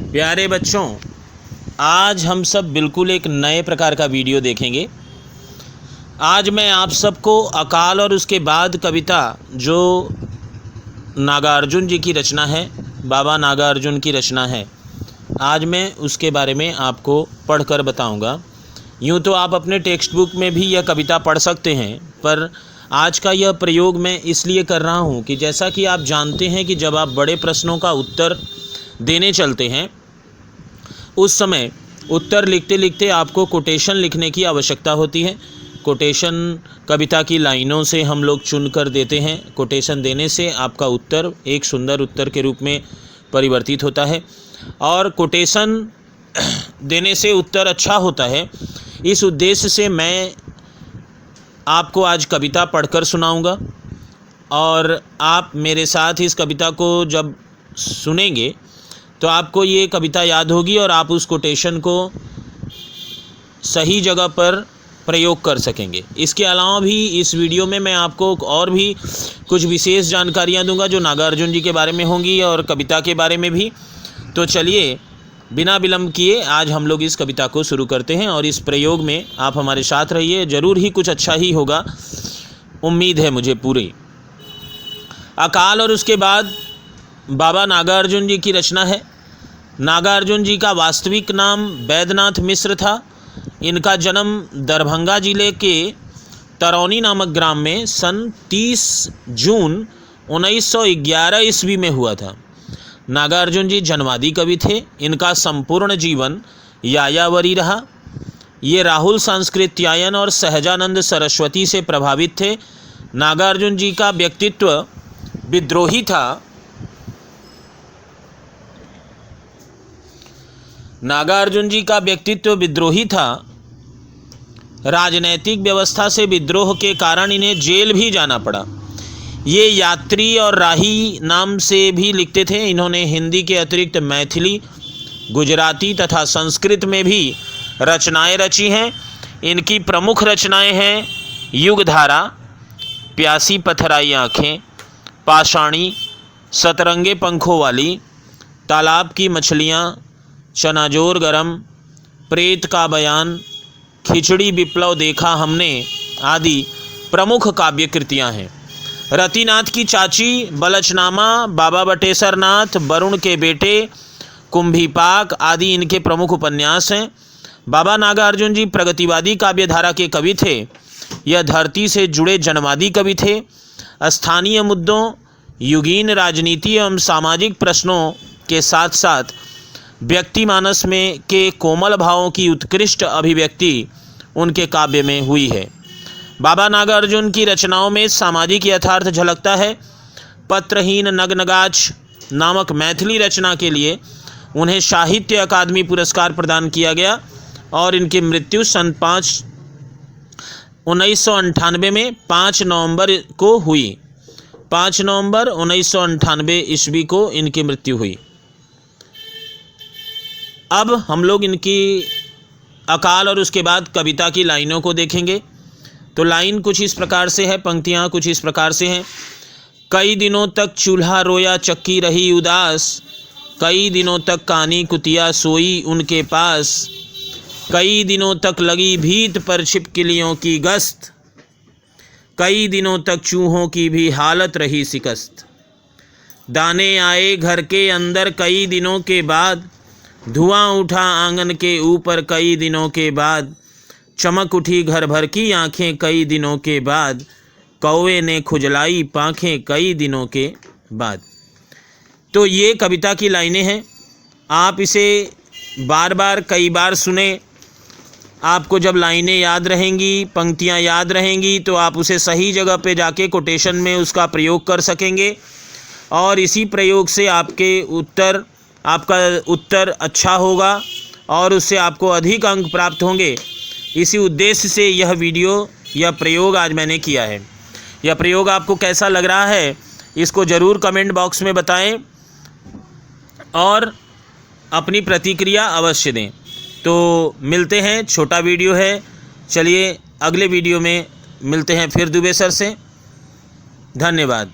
प्यारे बच्चों, आज हम सब बिल्कुल एक नए प्रकार का वीडियो देखेंगे। आज मैं आप सबको अकाल और उसके बाद कविता जो नागार्जुन जी की रचना है, बाबा नागार्जुन की रचना है, आज मैं उसके बारे में आपको पढ़कर बताऊंगा। यूँ तो आप अपने टेक्स्ट बुक में भी यह कविता पढ़ सकते हैं, पर आज का यह प्रयोग मैं इसलिए कर रहा हूँ कि जैसा कि आप जानते हैं कि जब आप बड़े प्रश्नों का उत्तर देने चलते हैं उस समय उत्तर लिखते लिखते आपको कोटेशन लिखने की आवश्यकता होती है। कोटेशन कविता की लाइनों से हम लोग चुन कर देते हैं। कोटेशन देने से आपका उत्तर एक सुंदर उत्तर के रूप में परिवर्तित होता है और कोटेशन देने से उत्तर अच्छा होता है। इस उद्देश्य से मैं आपको आज कविता पढ़कर सुनाऊंगा और आप मेरे साथ इस कविता को जब सुनेंगे तो आपको ये कविता याद होगी और आप उस कोटेशन को सही जगह पर प्रयोग कर सकेंगे। इसके अलावा भी इस वीडियो में मैं आपको और भी कुछ विशेष जानकारियां दूंगा जो नागार्जुन जी के बारे में होंगी और कविता के बारे में भी। तो चलिए बिना विलंब किए आज हम लोग इस कविता को शुरू करते हैं और इस प्रयोग में आप हमारे साथ रहिए, ज़रूर ही कुछ अच्छा ही होगा, उम्मीद है मुझे पूरी। अकाल और उसके बाद बाबा नागार्जुन जी की रचना है। नागार्जुन जी का वास्तविक नाम बैद्यनाथ मिश्र था। इनका जन्म दरभंगा जिले के तरौनी नामक ग्राम में सन 30 जून 1911 ईस्वी में हुआ था। नागार्जुन जी जन्मवादी कवि थे। इनका संपूर्ण जीवन यायावरी रहा। ये राहुल सांस्कृत्यायन और सहजानंद सरस्वती से प्रभावित थे। नागार्जुन जी का व्यक्तित्व विद्रोही था। नागार्जुन जी का व्यक्तित्व विद्रोही था। राजनैतिक व्यवस्था से विद्रोह के कारण इन्हें जेल भी जाना पड़ा। ये यात्री और राही नाम से भी लिखते थे। इन्होंने हिंदी के अतिरिक्त मैथिली, गुजराती तथा संस्कृत में भी रचनाएं रची हैं। इनकी प्रमुख रचनाएं हैं युगधारा, प्यासी पथराई आँखें, पाषाणी, सतरंगे पंखों वाली, तालाब की मछलियाँ, चनाजोर गरम, प्रेत का बयान, खिचड़ी विप्लव देखा हमने आदि प्रमुख काव्य कृतियाँ हैं। रतिनाथ की चाची, बलचनामा, बाबा बटेश्वर नाथ, वरुण के बेटे, कुंभीपाक आदि इनके प्रमुख उपन्यास हैं। बाबा नागार्जुन जी प्रगतिवादी काव्यधारा के कवि थे। यह धरती से जुड़े जनवादी कवि थे। स्थानीय मुद्दों, युगीन राजनीति एवं सामाजिक प्रश्नों के साथ साथ व्यक्ति मानस में के कोमल भावों की उत्कृष्ट अभिव्यक्ति उनके काव्य में हुई है। बाबा नागार्जुन की रचनाओं में सामाजिक यथार्थ झलकता है। पत्रहीन नग्नगाछ नामक मैथिली रचना के लिए उन्हें साहित्य अकादमी पुरस्कार प्रदान किया गया और इनकी मृत्यु सन 1998 में 5 नवंबर को हुई। 5 नवंबर 1998 ईस्वी को इनकी मृत्यु हुई। अब हम लोग इनकी अकाल और उसके बाद कविता की लाइनों को देखेंगे। तो लाइन कुछ इस प्रकार से है, पंक्तियाँ कुछ इस प्रकार से हैं। कई दिनों तक चूल्हा रोया चक्की रही उदास, कई दिनों तक कानी कुतिया सोई उनके पास, कई दिनों तक लगी भीत पर छिपकलियों की गश्त, कई दिनों तक चूहों की भी हालत रही शिकस्त। दाने आए घर के अंदर कई दिनों के बाद, धुआं उठा आंगन के ऊपर कई दिनों के बाद, चमक उठी घर भर की आंखें कई दिनों के बाद, कौवे ने खुजलाई पाँखें कई दिनों के बाद। तो ये कविता की लाइनें हैं। आप इसे बार बार कई बार सुने। आपको जब लाइनें याद रहेंगी, पंक्तियाँ याद रहेंगी, तो आप उसे सही जगह पे जाके कोटेशन में उसका प्रयोग कर सकेंगे और इसी प्रयोग से आपका उत्तर अच्छा होगा और उससे आपको अधिक अंक प्राप्त होंगे। इसी उद्देश्य से यह प्रयोग आज मैंने किया है। यह प्रयोग आपको कैसा लग रहा है इसको ज़रूर कमेंट बॉक्स में बताएं और अपनी प्रतिक्रिया अवश्य दें। तो मिलते हैं, छोटा वीडियो है। चलिए अगले वीडियो में मिलते हैं फिर दुबे सर से। धन्यवाद।